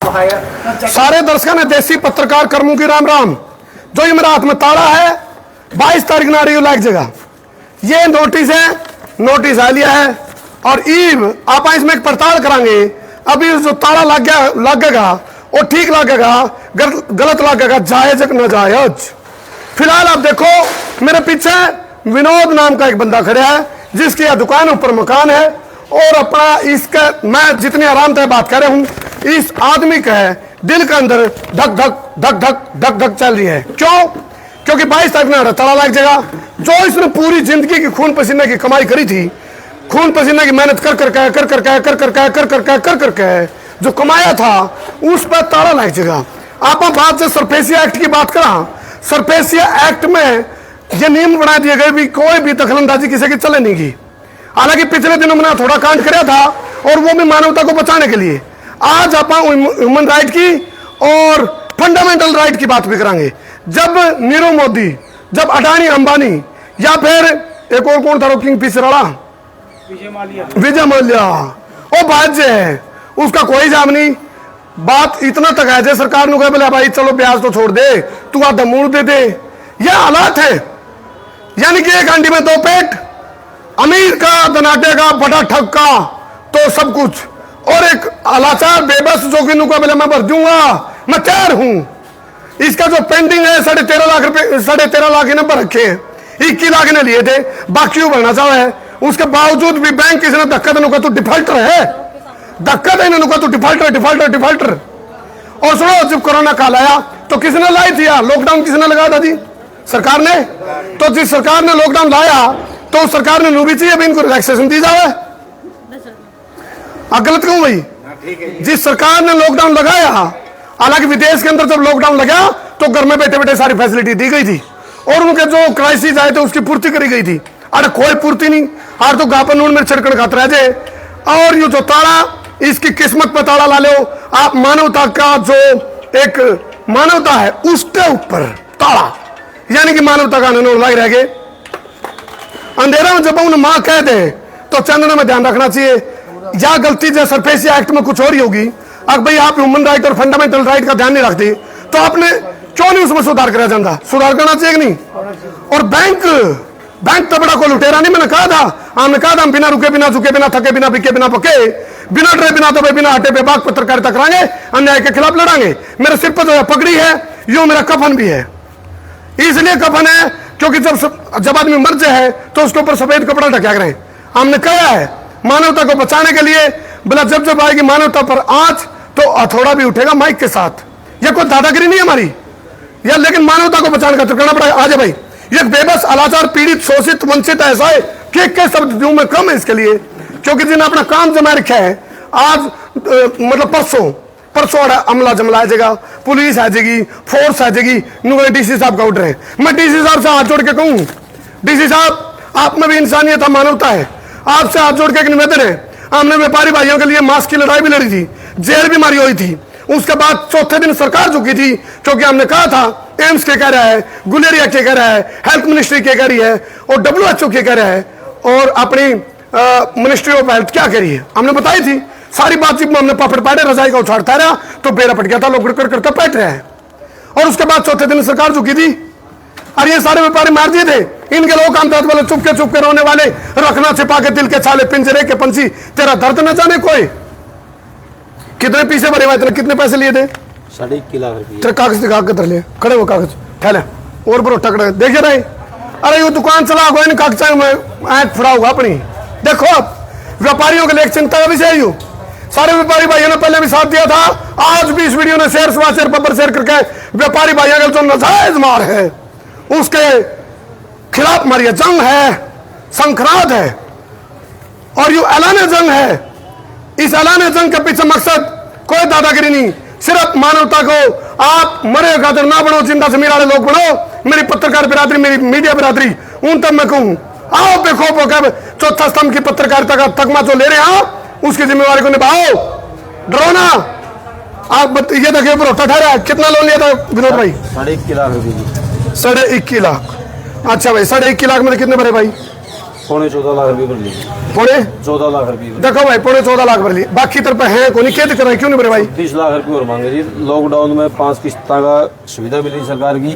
सारे दर्शकों ने देसी पत्रकार कर्मों की राम राम। जो ये मेरा हाथ में ताला है 22 तारीख ना रही लाइक जगह ये नोटिस है, नोटिस आ लिया है और ईव आप इसमें एक पड़ताल करांगे। अभी जो ताला लगेगा वो ठीक लगेगा गलत लगेगा, जायज न जायज। फिलहाल आप देखो मेरे पीछे विनोद नाम का एक बंदा खड़ा है जिसकी यह दुकान ऊपर मकान है और अपना इसका मैं जितनी आराम से बात कर रहा हूं इस आदमी का है दिल के अंदर धक धक धक धक धक धक चल रही है। क्यों? क्योंकि 22 तारीख में ताला लग जाएगा। जो इसने पूरी जिंदगी की खून पसीने की कमाई करी थी, खून पसीने की मेहनत कर करके जो कमाया था उस पर ताला लग जाएगा। आप बात से सरफेसिया एक्ट की बात करा, सरफेसिया एक्ट में ये नियम बना दिए गए भी कोई भी दखलंदाजी किसी की चले नहीं की। हालांकि पिछले दिनों मैंने थोड़ा कांड किया था और वो भी मानवता को बचाने के लिए। आज आप ह्यूमन राइट की और फंडामेंटल राइट की बात भी करेंगे। जब नीरव मोदी, जब अडानी अंबानी या फिर एक और कौन था किंग फिशर वाला विजय माल्या वो बात है उसका कोई जाम नहीं। बात इतना तक है सरकार ने कहा बोले भाई चलो ब्याज तो छोड़ दे, तू आधा मूड दे दे। यह हालात है, यानी कि एक अंडी में दो पेट, अमीर का धनाटे का बड़ा ठग का तो सब कुछ, और एक लाचार बेबस जो कि नुका बोले मैं भर दूंगा मैं तैयार हूं। इसका जो पेंडिंग है 13.5 लाख रुपए, 13.5 लाख नंबर रखे हैं, 21 लाख ने लिए थे, बाकी वो भरना चाहे है। उसके बावजूद भी बैंक किसी ने धक्का देने को तो डिफॉल्टर है, धक्का देने को तो डिफॉल्टर। और सुनो जब कोरोना काल आया तो किसने लाई थी यार लॉकडाउन, किसने लगाया था जी? सरकार ने। तो जिस सरकार ने लॉकडाउन लाया तो सरकार ने भी चाहिए इनको रिलैक्सेशन दी जाए। गलत क्यों भाई? जिस सरकार ने लॉकडाउन लगाया, हालांकि विदेश के अंदर जब लॉकडाउन लगा तो घर में बैठे बैठे सारी फैसिलिटी दी गई थी और उनके जो क्राइसिस आए थे उसकी पूर्ति करी गई थी। अरे कोई पूर्ति नहीं, हर तो गापन नून में छिड़कन खाते रह जाए। और ये जो ताला इसकी किस्मत पर ताला ला लो आप, मानवता का जो एक मानवता है उसके ऊपर ताला, यानी कि मानवता का नोट लग रह गए। अंधेरा में जब उन्हें मां कह दे तो चंदना में ध्यान रखना चाहिए। या गलती जो सरफेसिया एक्ट में कुछ और ही होगी, अगर भाई आप ह्यूमन राइट और फंडामेंटल राइट का ध्यान नहीं रखते तो आपने क्यों नहीं उसमें सुधार करा जाता? सुधार करना चाहिए कि नहीं? और बैंक तबड़ा को लुटेरा नहीं, मैंने कहा था, हमने कहा था हम बिना रुके बिना झुके बिना थके बिना बिके बिना पके बिना डरे बिना दबे बिना हटे पे बाग पत्रकारिता कराएंगे, अन्याय के खिलाफ लड़ांगे। मेरे सिर पर जो पगड़ी है यो मेरा कफन भी है। इसलिए कफन है क्योंकि जब आदमी मर जाए तो उसके ऊपर सफेद कपड़ा ढका करें। हमने कहा है मानवता को बचाने के लिए, बोला जब आएगी मानवता पर आंच तो हथौड़ा भी उठेगा माइक के साथ। यह कोई दादागिरी नहीं हमारी यार, लेकिन मानवता को बचाने का तो करना पड़ेगा। आज भाई ये बेबस अलाचार पीड़ित शोषित वंचित ऐसा है कि शब्द दूं में कम है इसके लिए, क्योंकि जिन्हें अपना काम जमा रखा है आज मतलब परसों अमला जमला आ जाएगा, पुलिस आ जाएगी, फोर्स आ जाएगी, डीसी साहब का ऑर्डर है। मैं डीसी साहब से हाथ जोड़ के कहूं डीसी साहब आप में भी इंसानियत है, मानवता है, आपसे हाथ जोड़ के एक निवेदन है। हमने व्यापारी भाइयों के लिए मास्क की लड़ाई भी लड़ी थी, जेल भी मारी हुई थी। उसके बाद चौथे दिन सरकार झुकी थी क्योंकि हमने कहा था एम्स के कह रहा है, गुलेरिया के कह रहा है, हेल्थ मिनिस्ट्री के कह रही है और WHO के कह रहा है और अपनी मिनिस्ट्री ऑफ हेल्थ क्या कह रही है हमने बताई थी। सारी बातचीत में हमने पापड़ पाड़े रजाई का उछाड़ता रहा तो बेड़ा पट गया था, लोग करते बैठ रहे हैं। और उसके बाद चौथे दिन सरकार झुकी थी और ये सारे व्यापारी मार दिए थे। इनके लोग काम था बोले चुप के रोने वाले, रखना छिपा के दिल के छाले पिंजरे के पंछी, तेरा दर्द न जाने कोई। कितने पीछे भरे हुए थे, कितने पैसे लिए थे? 21 लाख रुपये। तेरे कागज दिखा के ले खड़े हो, कागज फैले और बरो टकड़े देखे रहे। अरे ये दुकान चला गो इन कागजा में ऐट फड़ा होगा अपनी। देखो अब व्यापारियों के लिए एक चिंता का विषय यू, सारे व्यापारी भाइयों ने पहले भी साथ दिया था, आज भी इस वीडियो ने शेयर करके व्यापारी भाइयों का जो नाजायज मार है उसके खिलाफ हमारी जंग है, संक्रांत है और ये ऐलान जंग है। इस ऐलान जंग के पीछे मकसद कोई दादागिरी नहीं, सिर्फ मानवता को आप मरे खातिर ना बनो, जिंदा जमीर वाले लोग बनो। मेरी पत्रकार बिरादरी, मेरी मीडिया बिरादरी, उन तक मैं कहूं आओ बेखौफ होकर चौथा स्तंभ की पत्रकारिता का तकमा जो ले रहे हैं आप उसकी जिम्मेवारी को निभाओ, डरो ना। आप ये देखिए भरोसा ठहरा, कितना लोन लिया था विनोद भाई? 21.5 लाख रुपये। 21.5 लाख। अच्छा भाई 21.5 लाख में कितने भरे भाई? पौने 14 लाख रुपये भर ली। पौने 14 लाख रुपये। देखो भाई पौने 14 लाख भर ली, बाकी तरफ है कोई क्या दिक्कत है, क्यों नहीं भरे भाई? 30 लाख रुपये और मांगे जी। लॉकडाउन में 5 किस्ता का सुविधा मिली सरकार की,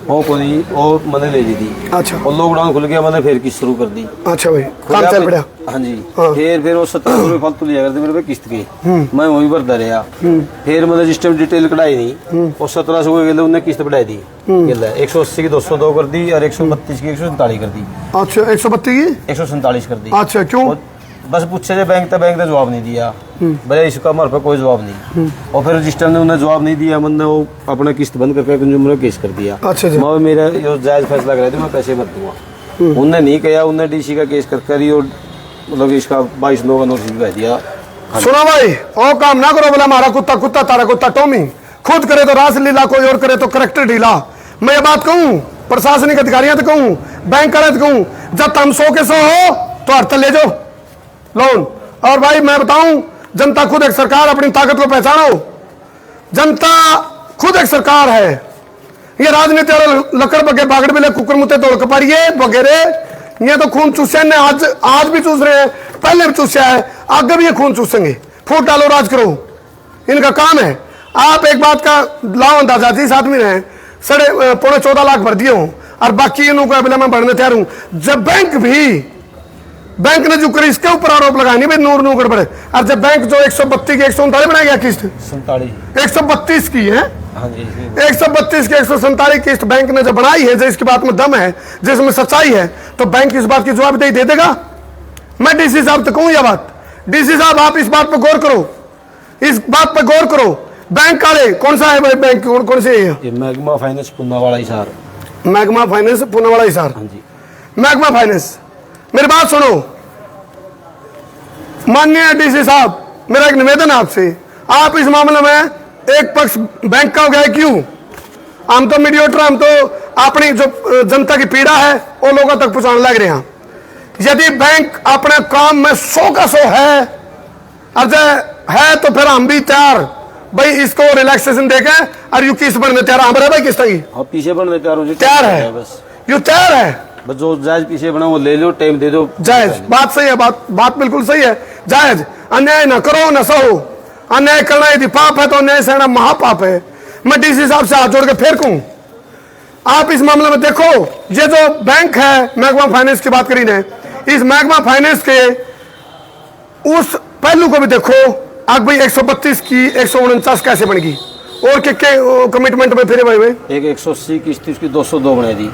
वो को नहीं, वो मैंने ले ली थी। अच्छा। और लॉकडाउन खुल गया, मैंने फिर किस्त शुरू कर दी। अच्छा भाई, काम चल पड़ा। हाँ जी। फिर वो 17 रुपये फालतू लिया करते मेरे पे किस्त के, मैं वहीं भरता रहा। फिर मैंने जिस टाइम डिटेल कढ़ाई नहीं, और 1700 के गले उन्हें किस्त बढ़ाई दी। 180 की 202 कर दी और 132 की 147 कर दी। अच्छा, 132 की 147 कर दी। अच्छा, क्यों? बस पूछे जो बैंक ने जवाब नहीं दिया, भले इसका हमारे पे कोई जवाब नहीं। और फिर रजिस्टर ने उन्हें जवाब नहीं दिया, मैंने वो अपना किस्त बंद करके कंज्यूमर केस कर दिया। अच्छा जी। मैं मेरा जो जायज फैसला कर रहे थे, मैं पैसे मत दूंगा। उनने नहीं किया, उनने डीसी का केस कर ही, और मतलब इसका 22/9 का नोटिस भी भेज दिया। सुनो भाई, और काम ना करो बोला हमारा कुत्ता कुत्ता तारा कुत्ता टॉमी, खुद करे तो रास लीला, कोई और करे तो करेक्टर ढीला। मैं ये बात कहूँ प्रशासनिक अधिकारियों तो कहूँ, बैंक वाले तो कहूँ, जब तुम 100 के 100 हो तो हड़ताल ले जाओ लोन। और भाई मैं बताऊं, जनता खुद एक सरकार, अपनी ताकत को पहचानो। जनता खुद एक सरकार है। ये राजनीति वाले लकड़ बगे बागड़ बिले कुकर मुते तोड़ कपाड़िए वगैरह, ये तो खून चूसे ने, आज भी चूस रहे हैं, पहले भी चूसा है, आगे भी ये खून चूसेंगे। फूट डालो, राज करो, इनका काम है। आप एक बात का लाओ अंदाजा, जिस आदमी ने पौने 14 लाख भर दिए हूं और बाकी इनको बोला मैं भरने तैयार हूं, जब बैंक ने जो करी इसके ऊपर आरोप लगाए नहीं भाई नूर गड़बड़। और जब बैंक जो 132 की 139 बनाया गया किस्त, 132 की है, 132 की 147 किस्त बैंक ने जब बनाई है, जिसकी बात में दम है, जिसमें सच्चाई है, तो बैंक इस बात की जवाबदेही दे देगा। मैं डीसी साहब तो कहूं यह बात, डीसी साहब आप इस बात पर गौर करो, इस बात पर गौर करो। बैंक वाले कौन सा है भाई, बैंक कौन से है? Magma finance Poonawalla Hisar. Magma finance Poonawalla Hisar. हाँ जी। मैग्मा फाइनेंस, मेरी बात सुनो माननीय डीसी साहब, मेरा एक निवेदन है आपसे, आप इस मामले में एक पक्ष बैंक का हो गया, क्यों? हम तो मीडिएटर, हम तो अपनी जो जनता की पीड़ा है वो लोगों तक पहुंचाने लग रहे हैं। यदि बैंक अपने काम में 100 का 100 है, है तो फिर हम भी तैयार भाई, इसको रिलैक्सेशन देके और यू किस्त बनने तैयार हमारे भाई, किस्त की पीछे बनने तैयार है, बस यू तैयार है, बस जो जायज पीछे बना वो ले लो, टाइम दे दो। जायज बात सही है, बात बिल्कुल सही है, जायज। अन्याय ना करो ना सहो, अन्याय करना यदि पाप है तो अन्याय सहना महापाप है। मैं डीसी साहब से हाथ जोड़ के फिर कहूं, आप इस मामले में देखो, ये जो बैंक है मैग्मा फाइनेंस की बात करी ने, इस मैग्मा फाइनेंस के उस पहलू को भी देखो। आग भाई 132 की 149 कैसे बन गई, और के कमिटमेंट में फिर भाई एक 180 किस्त उसकी 202 बना दी।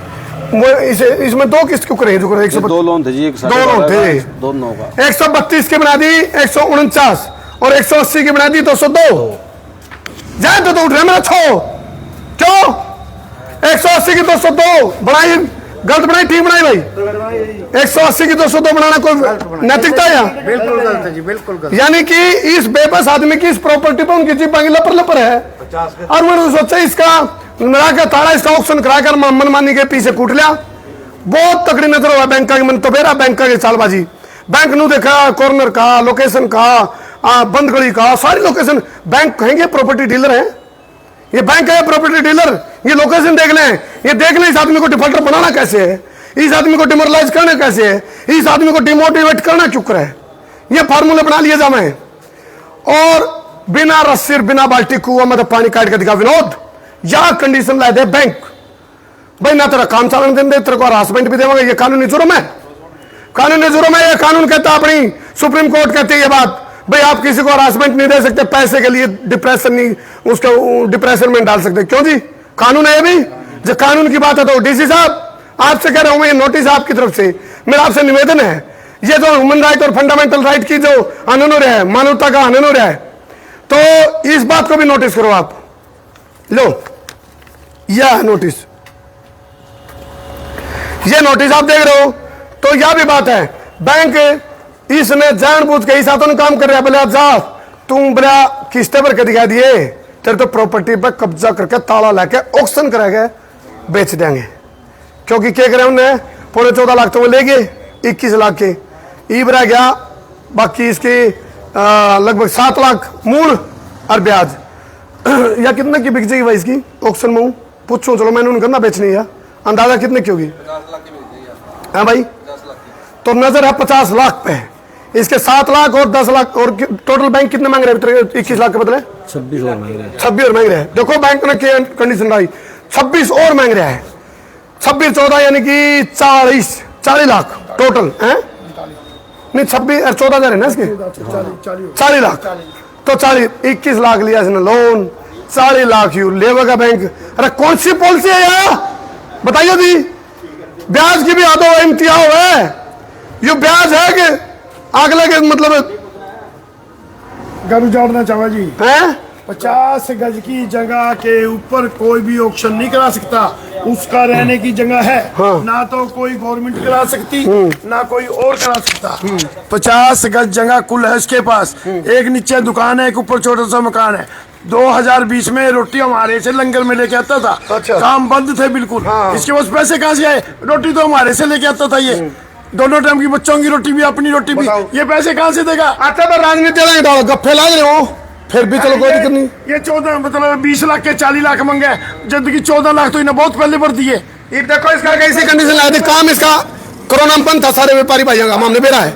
इसमें 2 किस्त क्यों करे? 2 लोन थे जी, 2 लोन थे, दोनों का 132 की बना दी 149 और 180 की बना दी 202। जाए तो उठ रहे मेरा छो, क्यों 180 की 202 बनाई, गलत बनाई ठीक बनाई भाई? 180 की 202 बनाना कोई नैतिकता है? बिल्कुल गलत है जी, बिल्कुल गलत। यानी कि इस बेबस आदमी की इस प्रॉपर्टी पर उनकी जीप मांगी लपर है, और मैंने सोचा इसका मिला के ताड़ा, इसका ऑप्शन कराकर मनमानी के पीछे कूट लिया। बहुत तकड़ी नजर हुआ बैंक का, मन तो बेरा बैंक का चालबाजी। बैंक नु देखा, कॉर्नर का, लोकेशन का, बंद गली का, सारी लोकेशन। बैंक कहेंगे प्रॉपर्टी डीलर है, ये बैंक है प्रॉपर्टी डीलर, ये लोकेशन देख लें, ये देख लें इस आदमी को डिफॉल्टर बनाना कैसे है, इस आदमी को डिमोरलाइज करना कैसे है, इस आदमी को डिमोटिवेट करना क्यों करे, ये फार्मूले बना लिए जाए। और बिना रस्सी बिना बाल्टी कुआ मतलब पानी काट के दिखा विनोद, या कंडीशन ला दे बैंक भाई, ना तेरा काम चालन देंगे, तेरे को हरासमेंट भी देंगे। ये कानूनी जुर्म है, कानूनी जुर्म है। ये कानून कहता है, अपनी सुप्रीम कोर्ट कहती है ये बात भाई, आप किसी को हरासमेंट नहीं दे सकते, पैसे के लिए डिप्रेशन नहीं, उसको डिप्रेशन में डाल सकते। क्यों जी, कानून है ये भी। जब कानून की बात है तो डीसी साहब आपसे कह रहा हूं मैं, ये नोटिस आपकी तरफ से मेरा आपसे निवेदन है, ये जो ह्यूमन राइट और फंडामेंटल राइट की जो हनन हो रहा है, मानवता का हनन हो रहा है, तो इस बात को भी नोटिस करो आप। लो यह नोटिस, ये नोटिस आप देख रहे हो, तो यह भी बात है, बैंक इसने जानबूझ के इस हाथों ने काम कर रहा है। बोले जा तुम बोला किस्तें भर के दिखा दिए, तेरे तो प्रॉपर्टी पर कब्जा करके ताला लेके ऑक्शन कराएंगे, बेच देंगे। क्योंकि क्या करे उन्हें, पौने 14 लाख तो वो ले गए, 21 लाख के ईब रह गया, बाकी इसके लगभग 7 लाख मूल और ब्याज। या कितने की बिक जाएगी भाई इसकी ऑक्शन में? पूछो, चलो मैंने उनका ना बेचनी है, अंदाजा कितने की होगी? 50 लाख की बिक जाएगी। हाँ भाई तो नजर है 50 लाख पे, इसके 7 लाख और 10 लाख और टोटल बैंक कितने मांग रहे हैं 21 लाख के बदले? 26 और मांग रहे हैं। 26 और मांग रहे हैं। देखो बैंक ने क्या कंडीशन आई, 26 और मांग रहा है। 26 14 यानी कि 40 लाख टोटल है, नहीं 26 14,000 है ना इसके, 40 लाख, तो 21 लाख लिया इसने लोन, 40 लाख यू लेगा बैंक। अरे कौन सी पॉलिसी है यार बताइए जी, ब्याज की भी आदो इम्तिया है, ये ब्याज है कि अगले के मतलब घर उजाड़ना चाहे जी है। 50 गज की जगह के ऊपर कोई भी ऑक्शन नहीं करा सकता, उसका रहने की जगह है। हाँ। ना तो कोई गवर्नमेंट करा सकती ना कोई और करा सकता। 50 गज जगह कुल है उसके पास, एक नीचे दुकान है, एक ऊपर छोटा सा मकान है। 2020 में रोटी हमारे से लंगर में लेके आता था। अच्छा। काम बंद थे बिल्कुल। हाँ। इसके पास पैसे कहाँ से आए? रोटी तो हमारे से लेके आता था ये, दोनों टाइम की बच्चों की रोटी भी अपनी रोटी भी, बताओ। ये पैसे कहाँ से देगा? अच्छा तो राजनीति में डालो गप्फे लाग रहे हो, फिर भी चलो कोई दिक्कत नहीं। ये 14 मतलब 20 लाख के 40 लाख मांगे, जबकि 14 लाख तो इन्हें बहुत पहले भर दिए। ये देखो इसका कैसी कंडीशन लाया थी, काम इसका कोरोना में बंद था, सारे व्यापारी भाइयों का मामले बेरा है।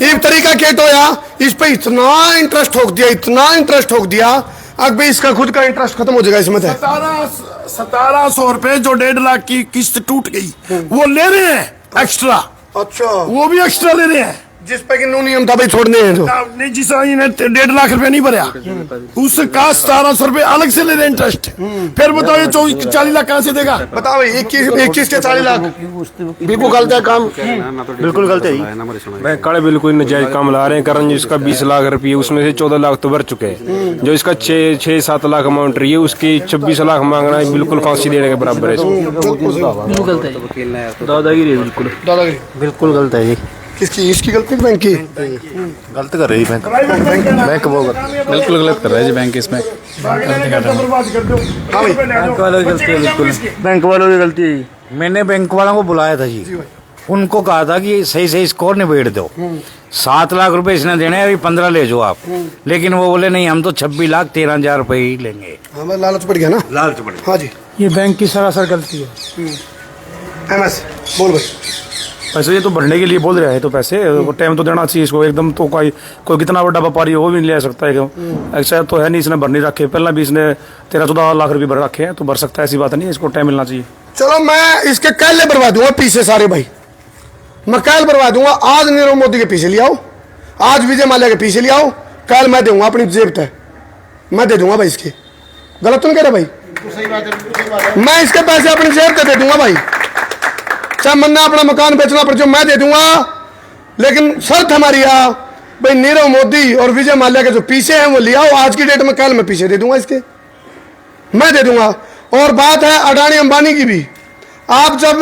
एक तरीका क्या तो या इस पे इतना इंटरेस्ट ठोक दिया, इतना इंटरेस्ट ठोक दिया, अब भी इसका खुद का इंटरेस्ट खत्म हो जाएगा इसमें। 1700 रुपए जो 1.5 लाख की किस्त टूट गई वो ले रहे हैं एक्स्ट्रा, अच्छा वो भी एक्स्ट्रा ले रहे हैं। जिस पे कि नो नियम था भाई छोड़ने हैं जो नहीं, जिस इन्हें 1.5 लाख रुपए नहीं भरा उसका 1700 रुपए अलग से ले रहे इंटरेस्ट। फिर बताओ ये 40 लाख कहाँ से देगा? बताओ 21 के 40 लाख बिल्कुल गलत है काम, बिल्कुल गलत है। बैंक काले बिल्कुल नजायज काम ला रहे हैं। करण जी इसका 20 लाख रुपये, उसमें से 14 लाख तो भर चुके हैं। जो इसका 6-7 लाख अमाउंट रही है उसकी 26 लाख मांगना है, बिल्कुल फांसी देने के बराबर है। दादागिरी बिल्कुल बिल्कुल गलत है जी। किसकी? इसकी गलती बैंक की? गलत कर रही बैंक, बैंक वो बिल्कुल गलत कर रहा है जी बैंक इसमें। बैंक वालों की गलती है, बिल्कुल बैंक वालों की गलती है। मैंने बैंक वालों को बुलाया था जी, उनको कहा था कि सही सही स्कोर निबेड़ दो। 7 लाख रुपए इसने देने हैं, अभी 15 ले जाओ आप। लेकिन वो बोले नहीं, हम तो 26 लाख 13,000 रुपए ही लेंगे। हमें लालच पड़ गया ना, लालच पड़ गया। हाँ जी। ये बैंक की सरासर गलती है। MS बोल भाई। पैसे ये तो भरने के लिए बोल रहे हैं, तो पैसे टाइम तो देना चाहिए इसको एकदम। तो कोई कितना बड़ा व्यापारी हो वो भी नहीं ले सकता है, ऐसा तो है नहीं। इसने भर नहीं रखे, पहले भी इसने 13-14 लाख रुपए भर रखे हैं, तो भर सकता है, ऐसी बात नहीं है। इसको टाइम मिलना चाहिए। चलो मैं इसके कैले भरवा दूंगा पीछे सारे भाई, मैं कैल भरवा दूंगा। आज नीरव मोदी के पीछे ले आओ, आज विजय माल्या के पीछे ले आओ, कैल मैं दूंगा अपनी जेब तक, मैं दे दूंगा भाई। इसके गलत तो नहीं कह रहा भाई, मैं इसके पैसे अपनी जेब तक दे दूंगा भाई। चाहे मन्ना अपना मकान बेचना पड़ जो मैं दे दूंगा, लेकिन शर्त हमारी है भाई नीरव मोदी और विजय माल्या के जो पीछे हैं वो ले आओ आज की डेट में। कल मैं पीछे दे दूंगा इसके, मैं दे दूंगा। और बात है अडानी अंबानी की भी, आप जब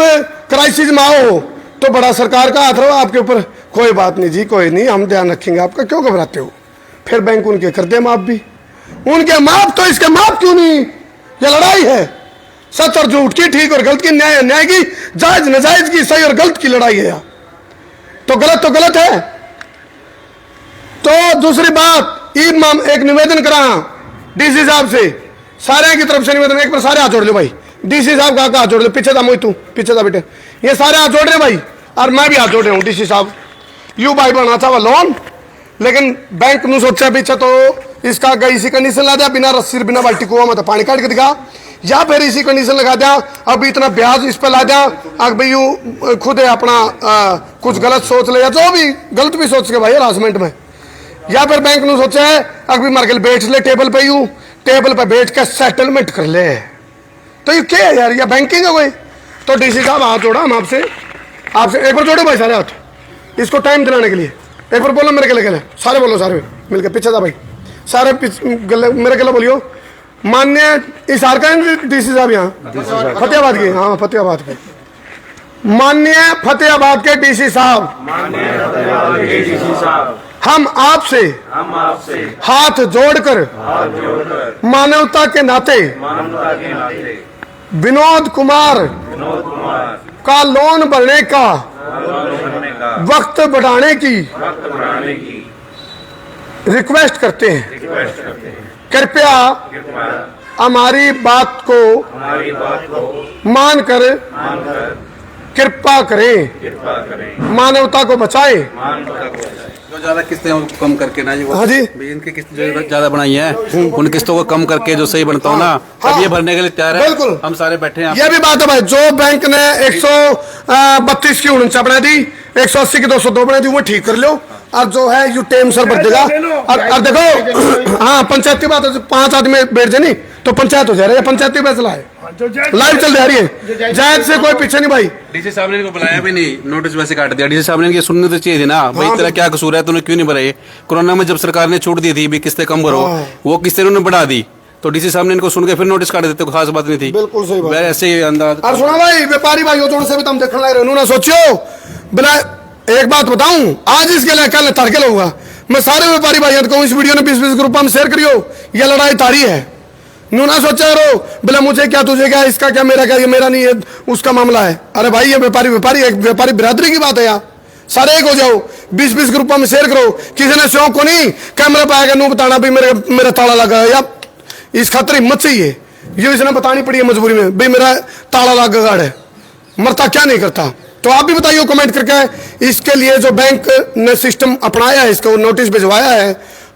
क्राइसिस में आओ तो बड़ा सरकार का हाथ रहो आपके ऊपर, कोई बात नहीं जी, कोई नहीं, हम ध्यान रखेंगे आपका, क्यों घबराते हो? फिर बैंक उनके कर दे माफ भी, उनके माफ, तो इसके माफ क्यों नहीं? ये लड़ाई है सच और झूठ की, ठीक और गलत की, न्याय की, जायज नजायज की, सही और गलत की लड़ाई है। तो गलत है। तो दूसरी बात, एक निवेदन करा डीसी साहब से, सारे की तरफ से निवेदन, एक बार सारे हाथ जोड़ लो भाई। डीसी साहब का हाथ जोड़ लो, पीछे था मोई, तू पीछे था बेटे, ये सारे हाथ जोड़ रहे भाई, और मैं भी हाथ जोड़ रहा हूँ। डीसी साहब यू भाई बना था लोन, लेकिन बैंक ने सोचा पीछे तो इसका इसी कंडीशन ला दिया, बिना रस्सी बिना बाल्टी कुआं में तो पानी काट के दिखा, या फिर इसी कंडीशन लगा दिया, अब इतना ब्याज इस पर ला दिया, अब भाई यू खुद है अपना कुछ गलत सोच ले, या जो भी गलत भी सोच के भाई हरासमेंट में, या फिर बैंक ने सोचा है अभी मार्केट बैठ ले टेबल पे, यू टेबल पे बैठ के सेटलमेंट कर ले। तो ये क्या है यार, या बैंकिंग है कोई? तो डीसी साहब हाथ जोड़ा हम आपसे एक बार जोड़ो भाई सारे हाथ, इसको टाइम दिलाने के लिए। एक बार बोलो मेरे गले, सारे बोलो, सारे मिलकर पीछे था भाई, सारे मेरे गले बोलियो। मान्य इस हार का डीसी साहब यहाँ फतेहाबाद के, हाँ फतेहाबाद के, मान्य फतेहाबाद के डीसी साहब, हम आपसे हाथ जोड़कर मानवता के नाते विनोद कुमार का लोन भरने का वक्त बढ़ाने की रिक्वेस्ट करते हैं। कृपया हमारी बात को मानकर कृपा करें, मानवता को बचाए। जो ज्यादा किस्तें कम करके ना जी, वो हाँ जी। भी इनकी किस्त जो ज्यादा बनाई है उन किस्तों को कम करके जो सही बनता हो ना, हाँ। तब ये भरने के लिए तैयार है। बिल्कुल। हम सारे बैठे हैं। ये भी बात है भाई, जो बैंक ने 132 की 49 बना दी, 180 की 202 बना दी, वो ठीक कर लो। और जो है यू टेम सर भर देगा। और देखो, हाँ पंचायत की बात है, 5 आदमी बैठ जाए नहीं तो पंचायत हो जा रही है, पंचायती फैसला है, लाइव चल जा रही है, जायज से कोई पीछे नहीं भाई। डीसी साहब ने इनको बुलाया भी नहीं, नोटिस वैसे काट दिया। डीसी साहब ने इनकी सुननी तो चाहिए थी ना, भाई तेरा क्या कसूर है, तूने क्यों नहीं भराई। कोरोना में जब सरकार ने छूट दी थी भी किस्तें कम करो, वो किस्तें उन्होंने बढ़ा दी, तो डीसी साहब ने इनको सुन के फिर नोटिस काट देते, कोई खास बात नहीं थी। बिल्कुल सही बात। ऐसे ही अंदाज। और सुना भाई, व्यापारी भाइयों जोड़ से भी तुम देखने लग रहे हो, उन्होंने सोचियो बिना, एक बात बताऊं, आज इसके लिए कल तड़के होगा। मैं सारे व्यापारी भाइयों को इस वीडियो ने 20-20 ग्रुप में शेयर करियो, ये लड़ाई तारी है। नूना सोचा रो बोला मुझे क्या तुझे क्या, इसका क्या मेरा क्या, ये मेरा नहीं है उसका मामला है। अरे भाई ये व्यापारी एक व्यापारी बिरादरी की बात है यार, सारे एक हो जाओ, 20-20 ग्रुपों में शेयर करो। किसी ने शौक को नहीं कैमरा पाएगा नू बताना भाई मेरा ताला लगा है, या इस खातर हिम्मत चाहिए, ये इसने बतानी पड़ी है मजबूरी में भाई मेरा ताला लगा गाड़ है, मरता क्या नहीं करता। तो आप भी बताइए कमेंट करके, इसके लिए जो बैंक ने सिस्टम अपनाया है, इसको नोटिस भिजवाया है,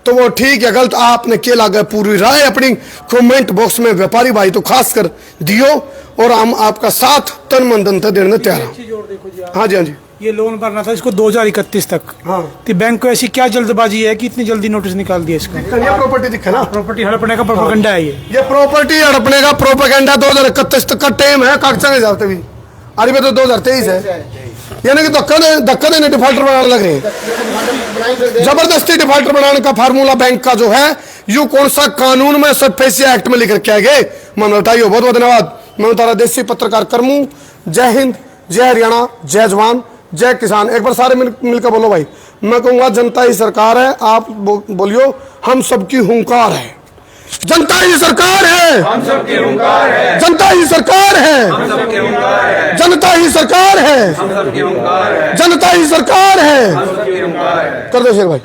तो वो ठीक है गलत आपने क्या लगा, पूरी राय अपनी कमेंट बॉक्स में व्यापारी भाई तो खास कर दियो, और हम आपका साथ तन मन धन से देने तैयार हैं। हाँ जी, हाँ जी। ये लोन भरना था इसको 2031 तक। हाँ। तो बैंक को ऐसी क्या जल्दबाजी है कि इतनी जल्दी नोटिस निकाल दिया इसका? ये प्रॉपर्टी दिखे ना, प्रॉपर्टी हड़पने का प्रोपेगेंडा है ये प्रॉपर्टी हड़पने का प्रोपेगेंडा 2031 तक का टाइम है, कागजा के जाते भी। अरे तो 2023 है, यानी कि धक्का देने डिफॉल्टर बनाने लग रहे हैं, जबरदस्ती डिफॉल्टर बनाने का फार्मूला बैंक का जो है, यू कौन सा कानून में सतफैसिया एक्ट में लिख के गए, मैं बताइए। बहुत बहुत धन्यवाद। मैं तारा देसी पत्रकार करमू। जय हिंद, जय हरियाणा, जय जवान, जय किसान। एक बार सारे मिलकर बोलो भाई। मैं कहूंगा जनता ही सरकार है, आप बोलियो हम सबकी हुंकार है। जनता ही सरकार है, हम सबकी हुंकार है। जनता ही सरकार है, हम सबकी हुंकार है। जनता ही सरकार है, हम सबकी हुंकार है। जनता ही सरकार है, हम सबकी हुंकार है। कर दो शेर भाई।